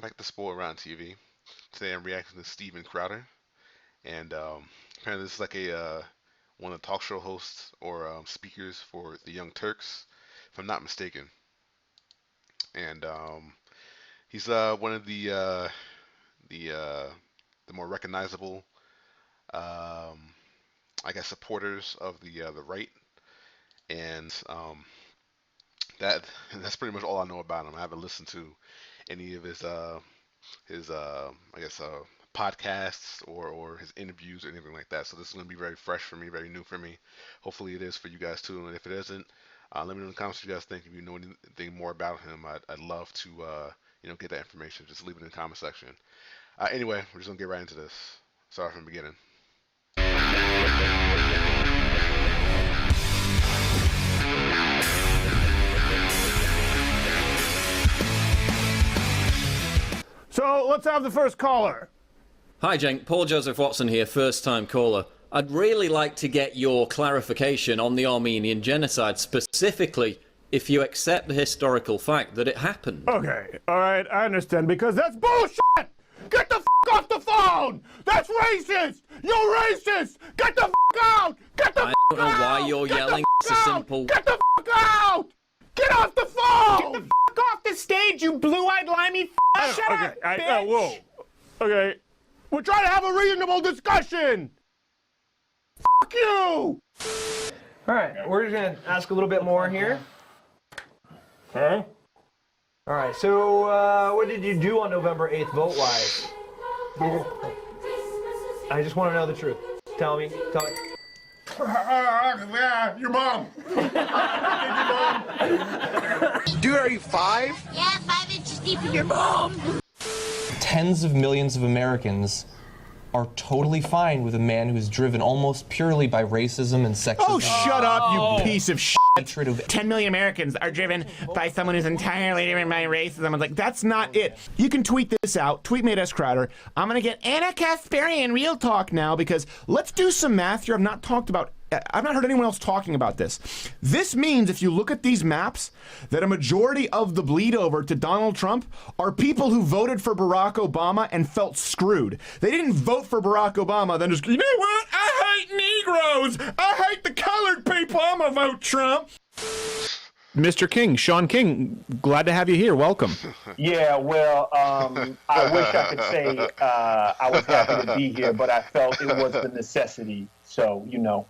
back to Spoil Around TV. Today I'm reacting to Steven Crowder, and apparently this is like a one of the talk show hosts or speakers for the Young Turks, if I'm not mistaken. And he's one of the uh, the more recognizable, um, I guess, supporters of the right, and that that's pretty much all I know about him. I haven't listened to any of his I guess podcasts or his interviews or anything like that. So this is going to be very fresh for me, very new for me. Hopefully it is for you guys too. And if it isn't, let me know in the comments what you guys think. If you know anything more about him, I'd love to get that information. Just leave it in the comment section. Anyway, we're just gonna get right into this. Sorry from the beginning. So let's have the first caller. Hi, Cenk. Paul Joseph Watson here, first-time caller. I'd really like to get your clarification on the Armenian genocide, specifically if you accept the historical fact that it happened. Okay, all right, I understand, because that's bullshit! Get the f*** off the phone! That's racist! You're racist! Get the f*** out! Get the f*** out! I don't know why you're yelling. It's a simple... Get the f*** out! Get off the phone! Get the f*** off the stage, you blue-eyed, limey f***! Shut up, bitch! Whoa. Okay, we're trying to have a reasonable discussion! F*** you! Alright, we're just gonna ask a little bit more here. Huh? Alright, so what did you do on November 8th vote-wise? I just want to know the truth. Tell me. Yeah, your mom. Dude, are you 5? Yeah, 5 inches deep in your bum. Tens of millions of Americans are totally fine with a man who is driven almost purely by racism and sexism. Oh, shut up, you piece of shit. Hatred of 10 million Americans are driven by someone who's entirely driven by racism. I'm like, that's not it. You can tweet this out. Tweet me at S. Crowder. I'm going to get Anna Kasparian Real Talk now, because let's do some math here. I've not heard anyone else talking about this. This means, if you look at these maps, that a majority of the bleed over to Donald Trump are people who voted for Barack Obama and felt screwed. They didn't vote for Barack Obama, then just, you know what? I hate Negroes. I hate the colored people. I'm gonna vote Trump. Mr. King, Sean King, glad to have you here. Welcome. Yeah, well, I wish I could say I was happy to be here, but I felt it was the necessity. So, you know.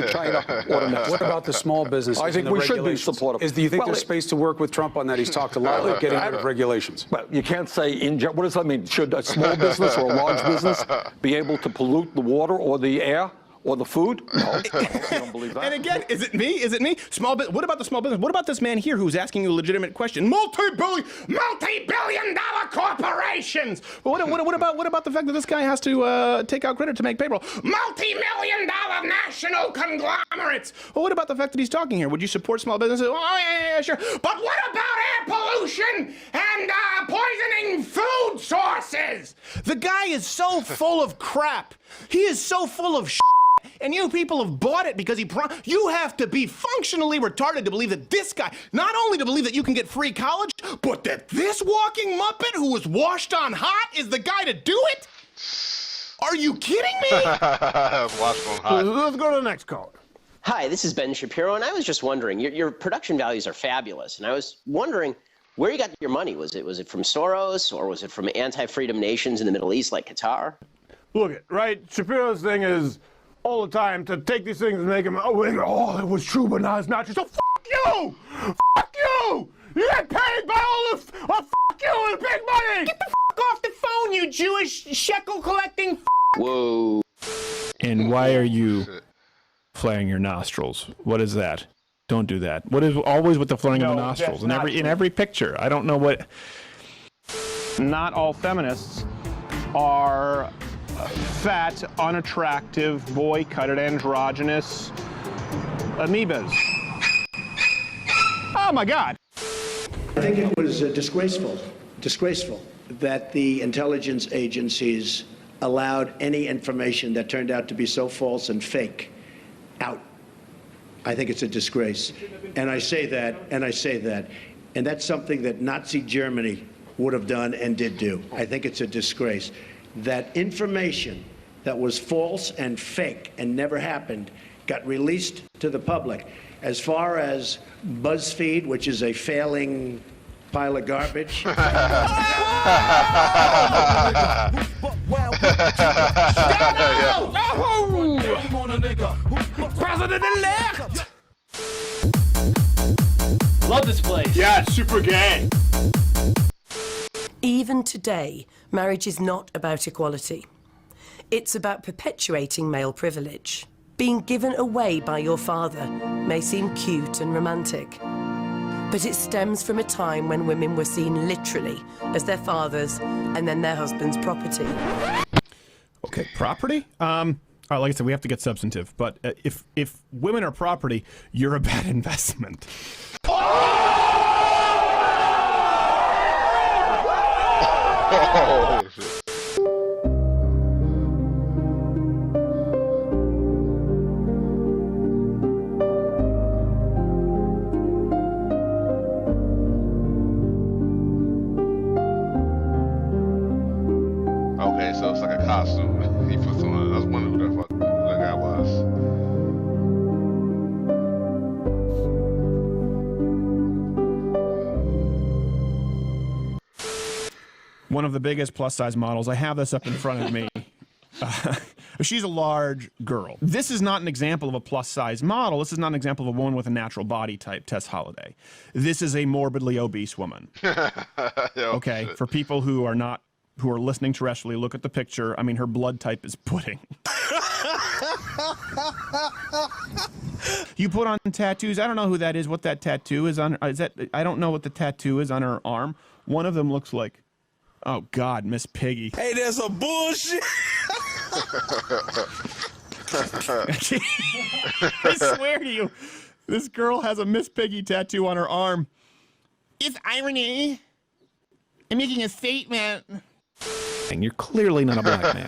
China. What about the small business? I think we should be supportive. Do you think there's space to work with Trump on that? He's talked a lot about getting rid of regulations. But you can't say what does that mean? Should a small business or a large business be able to pollute the water or the air? Or the food? No, I don't believe that. And again, is it me? Is it me? What about the small business? What about this man here who's asking you a legitimate question? Multi-billion dollar corporations! What about the fact that this guy has to take out credit to make payroll? Multi-million dollar national conglomerates! Well, what about the fact that he's talking here? Would you support small businesses? Oh, yeah, sure. But what about air pollution and poisoning food sources? The guy is so full of crap. He is so full of shit. And you people have bought it because you have to be functionally retarded to believe that this guy, not only to believe that you can get free college, but that this walking Muppet who was washed on hot is the guy to do it? Are you kidding me? Washed on hot. Let's go to the next caller. Hi, this is Ben Shapiro, and I was just wondering, your production values are fabulous, and I was wondering where you got your money. Was it from Soros, or was it from anti-freedom nations in the Middle East like Qatar? Look, right, Shapiro's thing is all the time to take these things and make them, oh, it was true, but now it's not true. So fuck you! Fuck you! You get paid by all the, fuck you and big money! Get the fuck off the phone, you Jewish shekel-collecting Whoa. And why are you flaring your nostrils? What is that? Don't do that. What is always with the flaring of the nostrils? In every picture. I don't know what... Not all feminists are fat, unattractive, boy-cutted, androgynous amoebas. Oh my God. I think it was disgraceful that the intelligence agencies allowed any information that turned out to be so false and fake out. I think it's a disgrace. And I say that, and that's something that Nazi Germany would have done and did do. I think it's a disgrace that information that was false and fake and never happened got released to the public. As far as BuzzFeed, which is a failing pile of garbage. President-elect! Love this place. Yeah, it's super gay. Even today, marriage is not about equality. It's about perpetuating male privilege. Being given away by your father may seem cute and romantic, but it stems from a time when women were seen literally as their father's and then their husband's property. Okay, property? All right, like I said, we have to get substantive, but if women are property, you're a bad investment. Oh, shit. Okay, so it's like a costume he puts on. I was wondering who the fuck that guy was. One of the biggest plus-size models. I have this up in front of me. She's a large girl. This is not an example of a plus-size model. This is not an example of a woman with a natural body type, Tess Holliday. This is a morbidly obese woman. Okay, for people who are listening terrestrially, look at the picture. I mean, her blood type is pudding. You put on tattoos. I don't know who that is, what that tattoo is on. I don't know what the tattoo is on her arm. One of them looks like, oh God, Miss Piggy. Hey, there's some bullshit. I swear to you, this girl has a Miss Piggy tattoo on her arm. It's irony. I'm making a statement. You're clearly not a black man.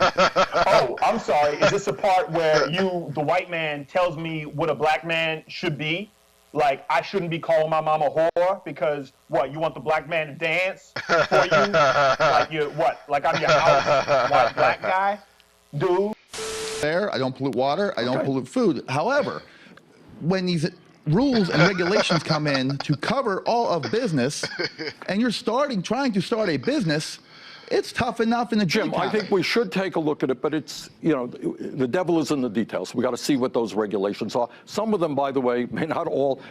Oh, I'm sorry. Is this a part where the white man, tells me what a black man should be? Like, I shouldn't be calling my mom a whore because, what, you want the black man to dance for you? Like, like I'm your house white black guy? Dude. I don't pollute water. I don't pollute food. However, when these rules and regulations come in to cover all of business, and you're trying to start a business, it's tough enough in the Jim, I think we should take a look at it, but it's, the devil is in the details. We got to see what those regulations are. Some of them, by the way, may not all.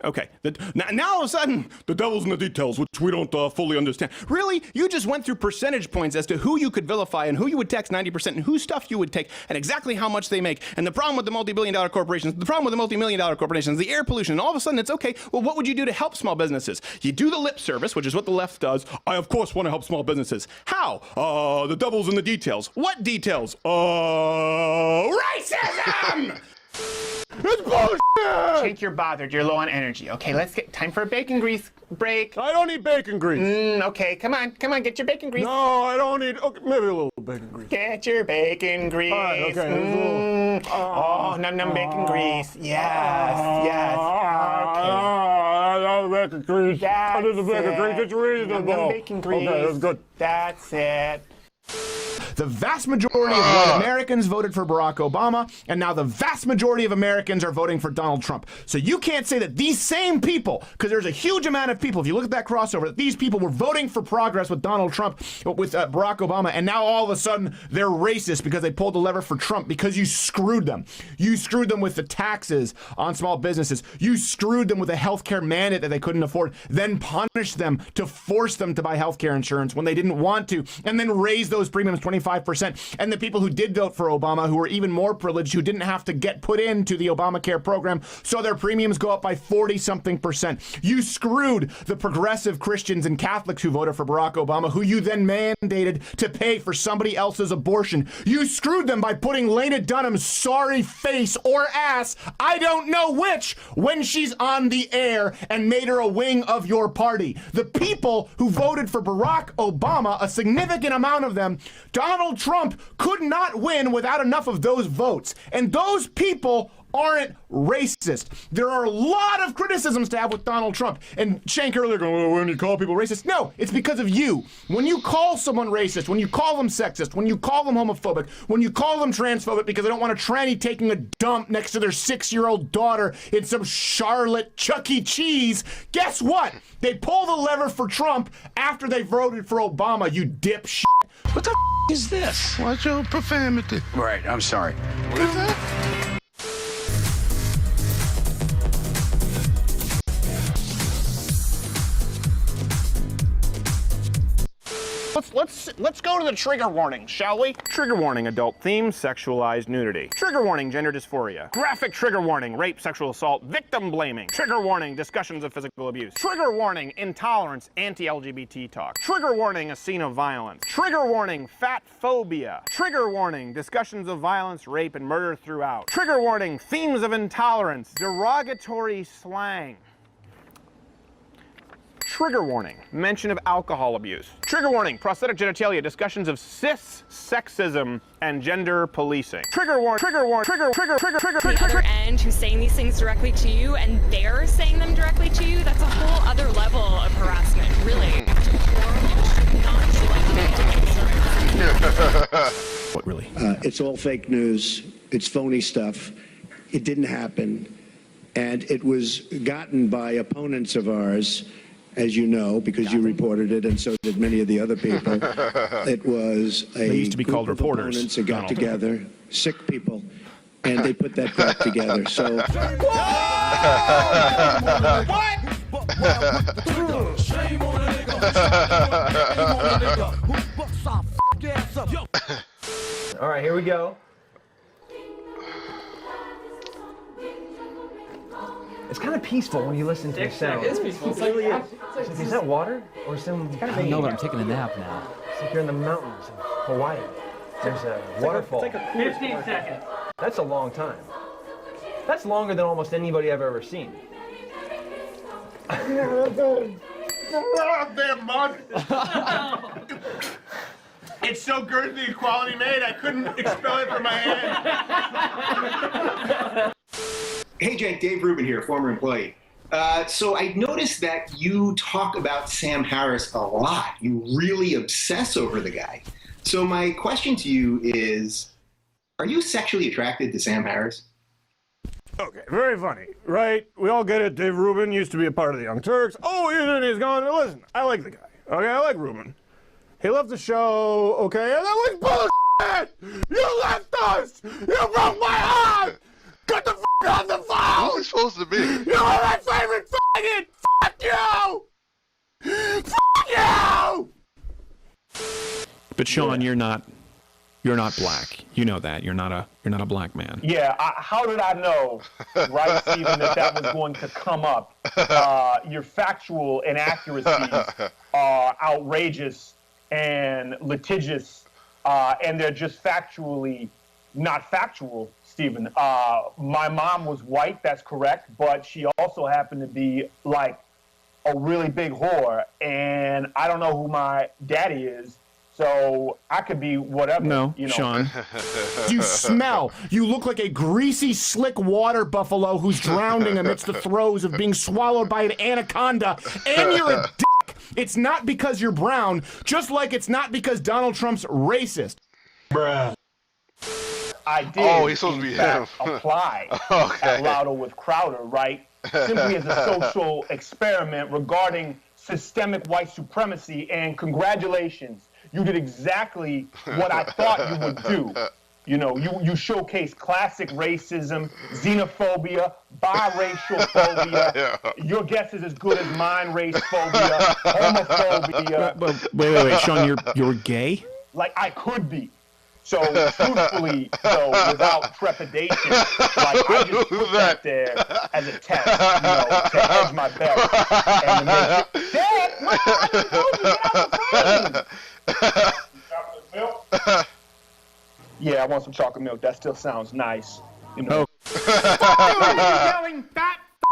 Okay, now all of a sudden, the devil's in the details, which we don't fully understand. Really? You just went through percentage points as to who you could vilify and who you would tax 90% and whose stuff you would take and exactly how much they make. And the problem with the multi-billion-dollar corporations, the problem with the multi-million-dollar corporations, the air pollution, and all of a sudden it's okay. Well, what would you do to help small businesses? You do the lip service, which is what the left does. I, of course, want to help small businesses. How? The devil's in the details. What details? Racism! It's bullshit! Jake, you're bothered. You're low on energy. Okay, let's get time for a bacon grease break. I don't need bacon grease. Okay, come on, get your bacon grease. No, I don't need. Okay, maybe a little bacon grease. Get your bacon grease. All right, okay. Oh, num bacon grease. Yes. Okay. I bacon grease. I need the bacon grease. It's reasonable. Num bacon grease. Okay, that's good. That's it. The vast majority of white Americans voted for Barack Obama, and now the vast majority of Americans are voting for Donald Trump. So you can't say that these same people, because there's a huge amount of people, if you look at that crossover, that these people were voting for progress with Donald Trump, with Barack Obama, and now all of a sudden they're racist because they pulled the lever for Trump because you screwed them. You screwed them with the taxes on small businesses. You screwed them with a healthcare mandate that they couldn't afford, then punished them to force them to buy healthcare insurance when they didn't want to, and then raise those premiums 25%. And the people who did vote for Obama, who were even more privileged, who didn't have to get put into the Obamacare program, saw their premiums go up by 40-something%. You screwed the progressive Christians and Catholics who voted for Barack Obama, who you then mandated to pay for somebody else's abortion. You screwed them by putting Lena Dunham's sorry face or ass, I don't know which, when she's on the air, and made her a wing of your party. The people who voted for Barack Obama, a significant amount of them, Donald Donald Trump could not win without enough of those votes. And those people aren't racist. There are a lot of criticisms to have with Donald Trump. And Cenk earlier going, well, when you call people racist? No, it's because of you. When you call someone racist, when you call them sexist, when you call them homophobic, when you call them transphobic because they don't want a tranny taking a dump next to their 6-year-old daughter in some Charlotte Chuck E. Cheese, guess what? They pull the lever for Trump after they voted for Obama, you dipshit. What the is this? Watch your profanity. Right, I'm sorry. What is that? Let's go to the trigger warning, shall we? Trigger warning, adult themes, sexualized nudity. Trigger warning, gender dysphoria. Graphic trigger warning, rape, sexual assault, victim blaming. Trigger warning, discussions of physical abuse. Trigger warning, intolerance, anti-LGBT talk. Trigger warning, a scene of violence. Trigger warning, fat phobia. Trigger warning, discussions of violence, rape, and murder throughout. Trigger warning, themes of intolerance, derogatory slang. Trigger warning, mention of alcohol abuse. Trigger warning, prosthetic genitalia, discussions of cis sexism and gender policing. Trigger warning, trigger warning, The other end who's saying these things directly to you and they're saying them directly to you, that's a whole other level of harassment, really. What really? It's all fake news. It's phony stuff. It didn't happen. And it was gotten by opponents of ours, as you know, because you reported it, and so did many of the other people. It was a They used to be called group of reporters, opponents that got Donald. together, sick people, and they put that crap together. So. All right, here we go. It's kind of peaceful when you listen to the sound. It is peaceful. It really is. Is that water or some? I don't know, but I'm taking a nap now. It's like you're in the mountains of Hawaii. There's a waterfall. It's like 15 seconds. That's a long time. That's longer than almost anybody I've ever seen. Damn mud. It's so good the equality made, I couldn't expel it from my hand. Hey, Cenk, Dave Rubin here, former employee. So I noticed that you talk about Sam Harris a lot. You really obsess over the guy. So my question to you is, are you sexually attracted to Sam Harris? Okay, very funny, right? We all get it. Dave Rubin used to be a part of the Young Turks. Oh, he's gone. Listen, I like the guy. Okay, I like Rubin. He left the show, okay, and that was bullshit! You left us! You broke my heart! Get the f*** off the phone! Who's he supposed to be? You are my favorite faggot! Fuck you! Fuck you! But Sean, you're not black. You know that. You're not a black man. Yeah, how did I know, right, Stephen, that was going to come up? Your factual inaccuracies are outrageous and litigious, and they're just factually not factual, Stephen. My mom was white, that's correct, but she also happened to be like a really big whore, and I don't know who my daddy is. So I could be whatever. No, you know. Sean. You smell. You look like a greasy, slick water buffalo who's drowning amidst the throes of being swallowed by an anaconda, and you're a dick. It's not because you're brown, just like it's not because Donald Trump's racist. Bruh. I did, he's supposed to be him. Apply at Louder with Crowder, right? Simply as a social experiment regarding systemic white supremacy, and congratulations. You did exactly what I thought you would do. You know, you showcase classic racism, xenophobia, biracial phobia. Your guess is as good as mine, race phobia, homophobia. Wait, Sean, you're gay? Like I could be. So truthfully, though, without trepidation, like I just put that there as a test, you know, to hedge my bet. And to make sure, Dad, no, I just told you, get out the frame. Milk? Yeah, I want some chocolate milk. That still sounds nice. You know.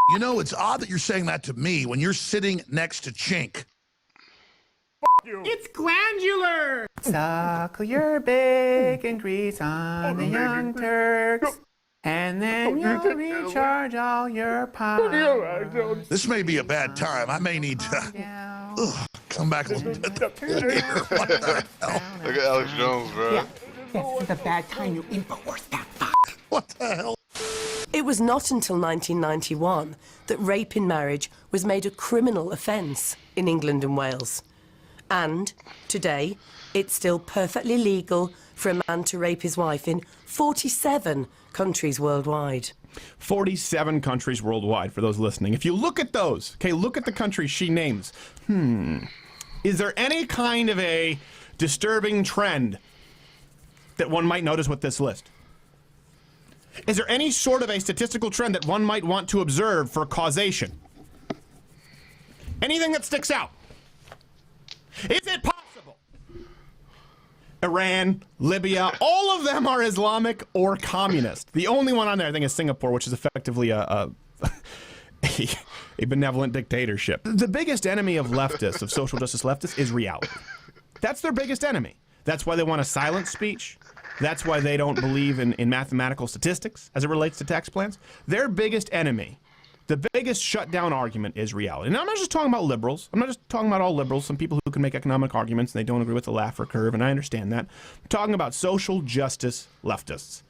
You know, it's odd that you're saying that to me when you're sitting next to Cenk. you. It's glandular. Suckle your bacon grease on the Young Turks, and then you'll recharge all your power. This may be a bad time. I may need to come back a little bit. What the hell? Look at Alex Jones, bro. Yeah, this is a bad time, you InfoWars fat fuck. What the hell? It was not until 1991 that rape in marriage was made a criminal offence in England and Wales. And today, it's still perfectly legal for a man to rape his wife in 47 countries worldwide. 47 countries worldwide, for those listening. If you look at those, okay, look at the countries she names. Is there any kind of a disturbing trend that one might notice with this list? Is there any sort of a statistical trend that one might want to observe for causation? Anything that sticks out? Is it possible? Iran, Libya, all of them are Islamic or communist. The only one on there, I think, is Singapore, which is effectively a benevolent dictatorship. The biggest enemy of leftists, of social justice leftists, is reality. That's their biggest enemy. That's why they want a silent speech. That's why they don't believe in mathematical statistics as it relates to tax plans. Their biggest enemy, the biggest shutdown argument, is reality. And I'm not just talking about liberals. I'm not just talking about all liberals. Some people who can make economic arguments and they don't agree with the Laffer curve, and I understand that. I'm talking about social justice leftists.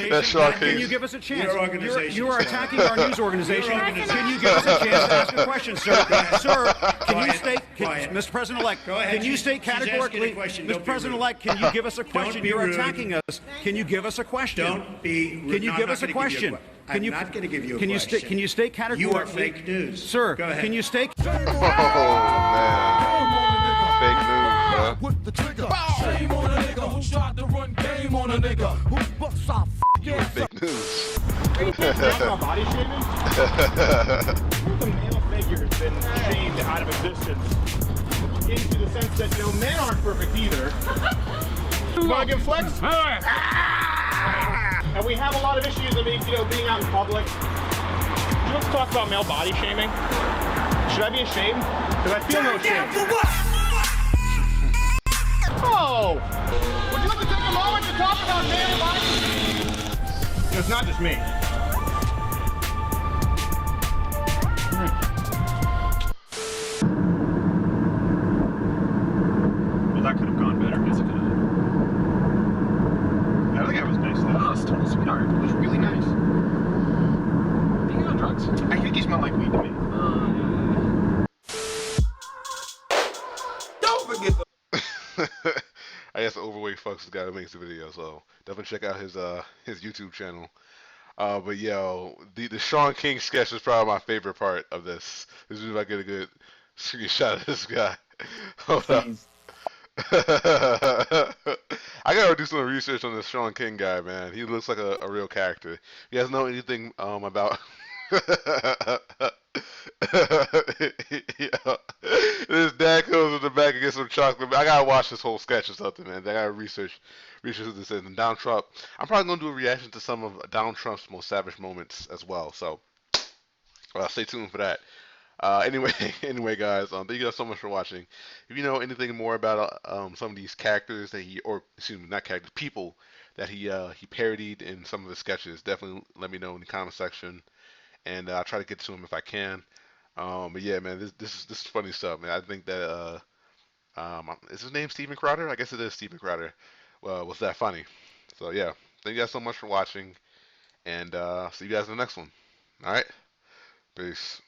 That's shocking. Can you give us a chance? Your organization. You are attacking our news organization. Can you give us a chance to ask a question, sir? Sir, can you state, Mr. President-elect, can you state categorically, Mr. President-elect, can you give us a question? You're attacking us. Can you give us a question? Don't be rude. Can you give us a question? I'm not going to give you a question. Can you state categorically? You are fake news. Sir, Go ahead. can you state? Oh, man. Fake news, bro. With the trigger. Shame on a nigga who tried to run game on a nigga who busts off Fake news. body shaming? The male figure has been shamed out of existence into the sense that, men aren't perfect either. You want to give flex? And we have a lot of issues, being out in public. Let's talk about male body shaming. Should I be ashamed? Because I feel no shame. Oh! Would you like to take a moment to talk about male body shaming? It's not just me. Well, that could have gone better. Yes, it could have. I think that was nice. Oh, it's totally sweetheart. It was really nice. Are you on drugs? I think he smelled like weed to me. Don't forget the... I guess the overweight fucks the guy that makes the video, so definitely check out his YouTube channel. But yo, the Sean King sketch is probably my favorite part of this. This is if I get a good screenshot of this guy. Hold up. I gotta do some research on this Sean King guy, man. He looks like a real character. If you guys know anything about this dad goes in the back and gets some chocolate. I gotta watch this whole sketch or something, man. I gotta research what this is. And Donald Trump, I'm probably gonna do a reaction to some of Donald Trump's most savage moments as well. So stay tuned for that. Anyway, guys, thank you guys so much for watching. If you know anything more about some of these characters that not characters, people that he parodied in some of his sketches, definitely let me know in the comment section, and I'll try to get to him if I can. But yeah, man, this is funny stuff, man. I think that is his name Steven Crowder? I guess it is Steven Crowder. Was that funny? So yeah, thank you guys so much for watching, and see you guys in the next one. All right, peace.